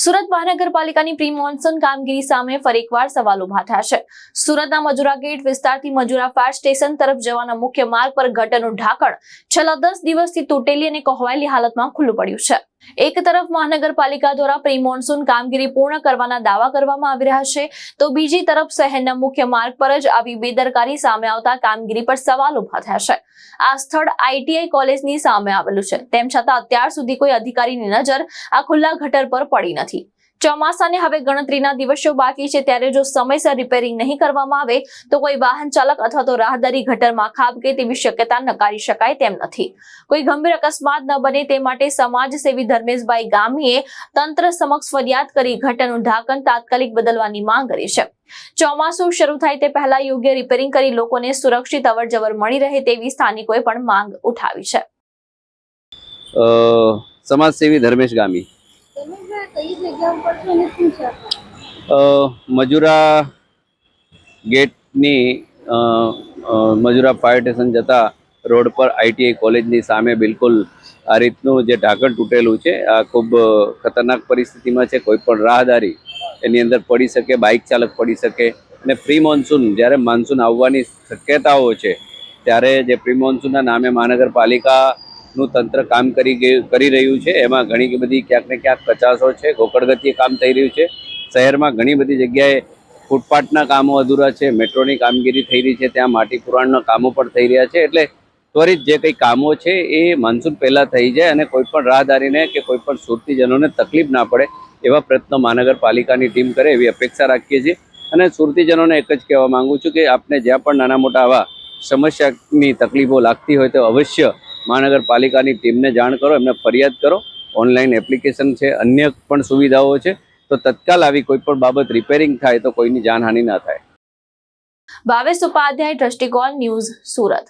સુરત મહાનગરપાલિકાની pre monsoon કામગીરી સામે ફરી એકવાર સવાલ ઉભા થયા છે। સુરતના મજુરા ગેટ વિસ્તારથી મજુરા ફાયર સ્ટેશન તરફ જવાના મુખ્ય માર્ગ પર ગટરનું ઢાંકણ છેલ્લા 10 દિવસથી તૂટેલી અને કોહવાયેલી હાલતમાં ખુલ્લું પડ્યું છે। એક તરફ મહાનગરપાલિકા દ્વારા પ્રી મોન્સૂન કામગીરી પૂર્ણ કરવાના દાવા કરવામાં આવી રહ્યા છે, તો બીજી તરફ શહેરના મુખ્ય માર્ગ પર જ આવી બેદરકારી સામે આવતા કામગીરી પર સવાલ ઉભા થયા છે। આ સ્થળ આઈટીઆઈ કોલેજની સામે આવેલું છે, તેમ છતાં અત્યાર સુધી કોઈ અધિકારીની નજર આ ખુલ્લા ગટર પર પડી નથી। ચોમાસાને હવે ગણતરીના દિવસો બાકી છે, ત્યારે જો સમયસર રિપેરિંગ નહીં કરવામાં આવે તો કોઈ વાહન ચાલક અથવા તો રાહદારી ગટરમાં ખાબકે તેવી શક્યતા નકારી શકાય તેમ નથી। કોઈ ગંભીર અકસ્માત ન બને તે માટે સમાજસેવી ધર્મેશભાઈ ગામીએ તંત્ર સમક્ષ ફરિયાદ કરી ગટરનું ઢાંકણ તાત્કાલિક બદલવાની માંગ કરી છે। ચોમાસું શરૂ થાય તે પહેલા યોગ્ય રિપેરિંગ કરી લોકોને સુરક્ષિત અવરજવર મળી રહે તેવી સ્થાનિકોએ પણ માંગ ઉઠાવી છે। સમાજસેવી ધર્મેશ ગામી મજુરા ગેટની મજુરા ફાયર સ્ટેશન જતા રોડ પર આઈટીઆઈ કોલેજની સામે બિલકુલ આ રીતનું જે ઢાંકણ તૂટેલું છે, આ ખૂબ ખતરનાક પરિસ્થિતિમાં છે। કોઈ પણ રાહદારી એની અંદર પડી શકે, બાઇક ચાલક પડી શકે। અને પ્રી મોન્સૂન જ્યારે માન્સૂન આવવાની શક્યતાઓ છે ત્યારે જે પ્રી મોન્સૂનના નામે મહાનગરપાલિકાનું તંત્ર કામ કરી રહ્યું છે, એમાં ઘણી બધી ક્યાંક ને ક્યાંક કચાશો છે। ગોકળગતિએ કામ થઈ રહ્યું છે। શહેરમાં ઘણી બધી જગ્યાએ ફૂટપાથના કામો અધૂરા છે, મેટ્રોની કામગીરી થઈ રહી છે, ત્યાં માટી પુરાણના કામો પણ થઈ રહ્યા છે। એટલે ત્વરિત જે કંઈ કામો છે એ માન્સૂન પહેલાં થઈ જાય અને કોઈ પણ રાહદારીને કે કોઈ પણ સુરતીજનોને તકલીફ ના પડે એવા પ્રયત્નો મહાનગરપાલિકાની ટીમ કરે એવી અપેક્ષા રાખીએ છીએ। અને સુરતીજનોને એક જ કહેવા માંગુ છું કે આપને જ્યાં પણ નાના મોટા આવા સમસ્યાની તકલીફો લાગતી હોય તો અવશ્ય મહાનગરપાલિકાની ટીમને જાણ કરો, એમને ફરિયાદ કરો। ઓનલાઈન એપ્લિકેશન છે, અન્ય પણ સુવિધાઓ છે, તો તત્કાલ આવી કોઈ પણ બાબત રિપેરિંગ થાય તો કોઈની જાનહાનિ ના થાય। ભાવેશ ઉપાધ્યાય, દ્રષ્ટિકોણ ન્યૂઝ, સુરત।